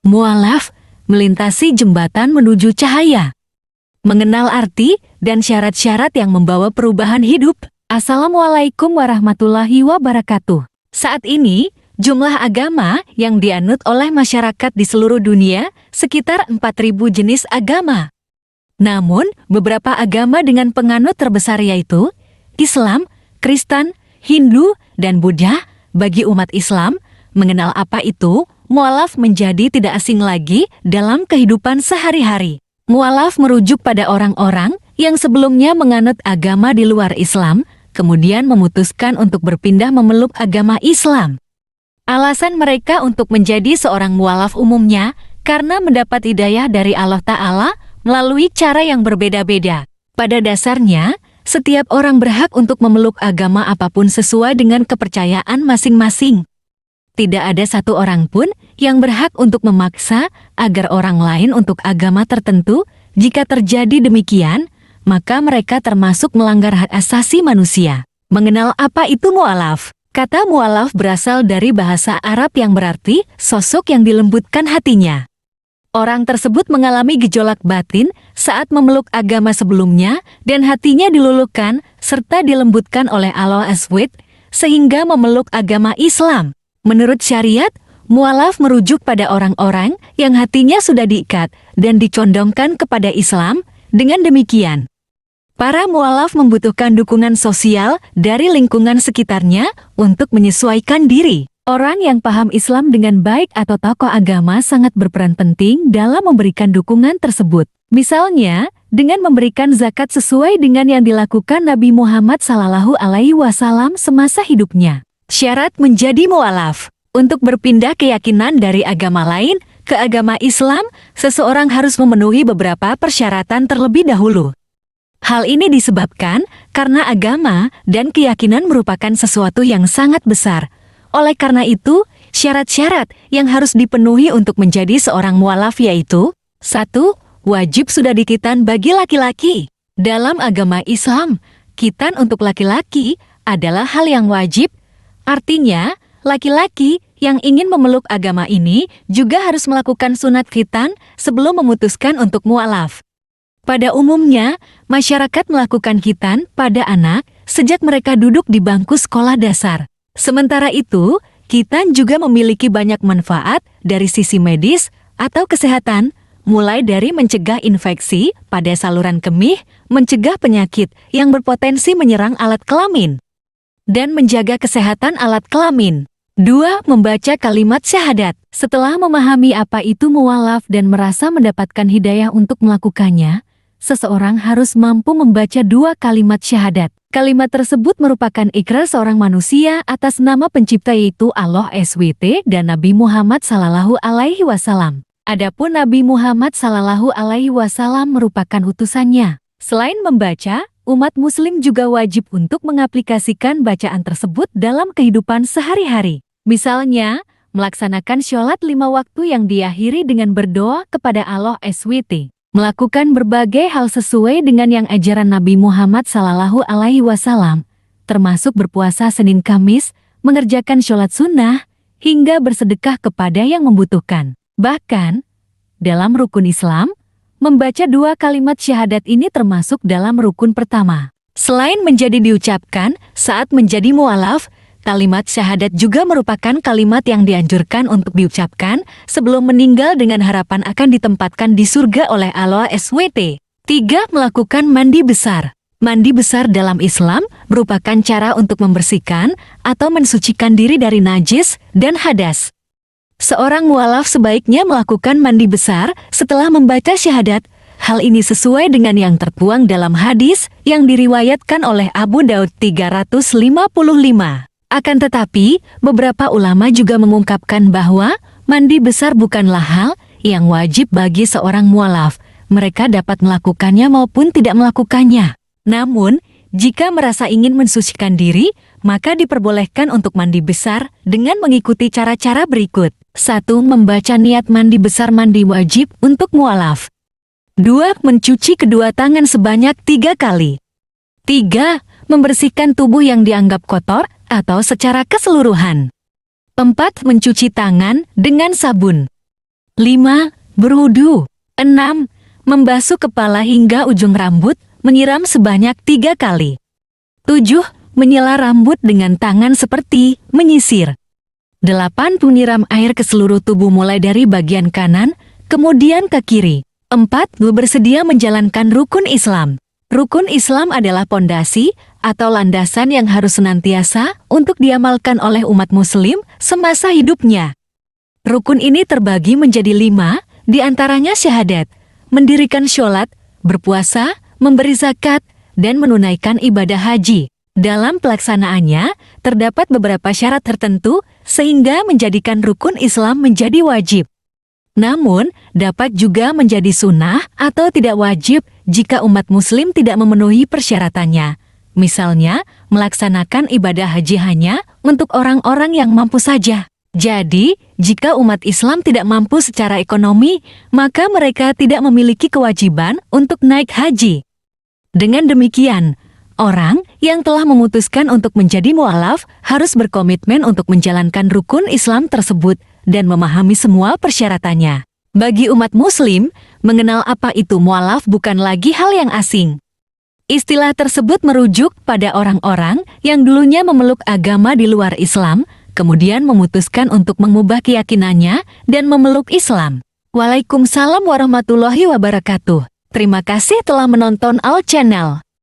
Mu'alaf, melintasi jembatan menuju cahaya. Mengenal arti dan syarat-syarat yang membawa perubahan hidup. Assalamualaikum warahmatullahi wabarakatuh. Saat ini, jumlah agama yang dianut oleh masyarakat di seluruh dunia sekitar 4.000 jenis agama. Namun, beberapa agama dengan penganut terbesar yaitu Islam, Kristen, Hindu, dan Buddha. Bagi umat Islam, mengenal apa itu mu'alaf menjadi tidak asing lagi dalam kehidupan sehari-hari. Mu'alaf merujuk pada orang-orang yang sebelumnya menganut agama di luar Islam, kemudian memutuskan untuk berpindah memeluk agama Islam. Alasan mereka untuk menjadi seorang mu'alaf umumnya karena mendapat hidayah dari Allah Ta'ala melalui cara yang berbeda-beda. Pada dasarnya, setiap orang berhak untuk memeluk agama apapun sesuai dengan kepercayaan masing-masing. Tidak ada satu orang pun yang berhak untuk memaksa agar orang lain untuk agama tertentu. Jika terjadi demikian, maka mereka termasuk melanggar hak asasi manusia. Mengenal apa itu mu'alaf? Kata mu'alaf berasal dari bahasa Arab yang berarti sosok yang dilembutkan hatinya. Orang tersebut mengalami gejolak batin saat memeluk agama sebelumnya dan hatinya diluluhkan serta dilembutkan oleh Allah SWT sehingga memeluk agama Islam. Menurut syariat, mu'alaf merujuk pada orang-orang yang hatinya sudah diikat dan dicondongkan kepada Islam. Dengan demikian, para mu'alaf membutuhkan dukungan sosial dari lingkungan sekitarnya untuk menyesuaikan diri. Orang yang paham Islam dengan baik atau tokoh agama sangat berperan penting dalam memberikan dukungan tersebut. Misalnya, dengan memberikan zakat sesuai dengan yang dilakukan Nabi Muhammad SAW semasa hidupnya. Syarat menjadi mu'alaf. Untuk berpindah keyakinan dari agama lain ke agama Islam, seseorang harus memenuhi beberapa persyaratan terlebih dahulu. Hal ini disebabkan karena agama dan keyakinan merupakan sesuatu yang sangat besar. Oleh karena itu, syarat-syarat yang harus dipenuhi untuk menjadi seorang mu'alaf yaitu 1. Wajib sudah dikhitan bagi laki-laki. Dalam agama Islam, khitan untuk laki-laki adalah hal yang wajib. Artinya, laki-laki yang ingin memeluk agama ini juga harus melakukan sunat khitan sebelum memutuskan untuk mu'alaf. Pada umumnya, masyarakat melakukan khitan pada anak sejak mereka duduk di bangku sekolah dasar. Sementara itu, khitan juga memiliki banyak manfaat dari sisi medis atau kesehatan, mulai dari mencegah infeksi pada saluran kemih, mencegah penyakit yang berpotensi menyerang alat kelamin, dan menjaga kesehatan alat kelamin. 2. Membaca kalimat syahadat. Setelah memahami apa itu mu'alaf dan merasa mendapatkan hidayah untuk melakukannya, seseorang harus mampu membaca 2 kalimat syahadat. Kalimat tersebut merupakan ikrar seorang manusia atas nama pencipta yaitu Allah SWT dan Nabi Muhammad SAW. Adapun Nabi Muhammad SAW merupakan utusannya. Selain membaca, umat muslim juga wajib untuk mengaplikasikan bacaan tersebut dalam kehidupan sehari-hari. Misalnya, melaksanakan sholat 5 waktu yang diakhiri dengan berdoa kepada Allah SWT. Melakukan berbagai hal sesuai dengan yang ajaran Nabi Muhammad SAW, termasuk berpuasa Senin Kamis, mengerjakan sholat sunnah, hingga bersedekah kepada yang membutuhkan. Bahkan, dalam rukun Islam, membaca 2 kalimat syahadat ini termasuk dalam rukun pertama. Selain menjadi diucapkan saat menjadi mu'alaf, kalimat syahadat juga merupakan kalimat yang dianjurkan untuk diucapkan sebelum meninggal dengan harapan akan ditempatkan di surga oleh Allah SWT. 3. Melakukan mandi besar. Mandi besar dalam Islam merupakan cara untuk membersihkan atau mensucikan diri dari najis dan hadas. Seorang mu'alaf sebaiknya melakukan mandi besar setelah membaca syahadat. Hal ini sesuai dengan yang tertuang dalam hadis yang diriwayatkan oleh Abu Daud 355. Akan tetapi, beberapa ulama juga mengungkapkan bahwa mandi besar bukanlah hal yang wajib bagi seorang mu'alaf. Mereka dapat melakukannya maupun tidak melakukannya. Namun, jika merasa ingin mensucikan diri, maka diperbolehkan untuk mandi besar dengan mengikuti cara-cara berikut. 1. Membaca niat mandi besar mandi wajib untuk mu'alaf. 2. Mencuci kedua tangan sebanyak 3 kali. 3. Membersihkan tubuh yang dianggap kotor atau secara keseluruhan. 4. Mencuci tangan dengan sabun. 5. Berwudu. 6. Membasuh kepala hingga ujung rambut, menyiram sebanyak 3 kali. 7. Menyela rambut dengan tangan seperti menyisir. 8. Menyiram air ke seluruh tubuh mulai dari bagian kanan, kemudian ke kiri. 4. Bersedia menjalankan rukun Islam. Rukun Islam adalah pondasi atau landasan yang harus senantiasa untuk diamalkan oleh umat muslim semasa hidupnya. Rukun ini terbagi menjadi 5, diantaranya syahadat, mendirikan sholat, berpuasa, memberi zakat, dan menunaikan ibadah haji. Dalam pelaksanaannya, terdapat beberapa syarat tertentu sehingga menjadikan rukun Islam menjadi wajib. Namun, dapat juga menjadi sunnah atau tidak wajib jika umat muslim tidak memenuhi persyaratannya. Misalnya, melaksanakan ibadah haji hanya untuk orang-orang yang mampu saja. Jadi, jika umat Islam tidak mampu secara ekonomi, maka mereka tidak memiliki kewajiban untuk naik haji. Dengan demikian, orang yang telah memutuskan untuk menjadi mu'alaf harus berkomitmen untuk menjalankan rukun Islam tersebut dan memahami semua persyaratannya. Bagi umat muslim, mengenal apa itu mu'alaf bukan lagi hal yang asing. Istilah tersebut merujuk pada orang-orang yang dulunya memeluk agama di luar Islam, kemudian memutuskan untuk mengubah keyakinannya dan memeluk Islam. Waalaikumsalam warahmatullahi wabarakatuh. Terima kasih telah menonton Al Channel.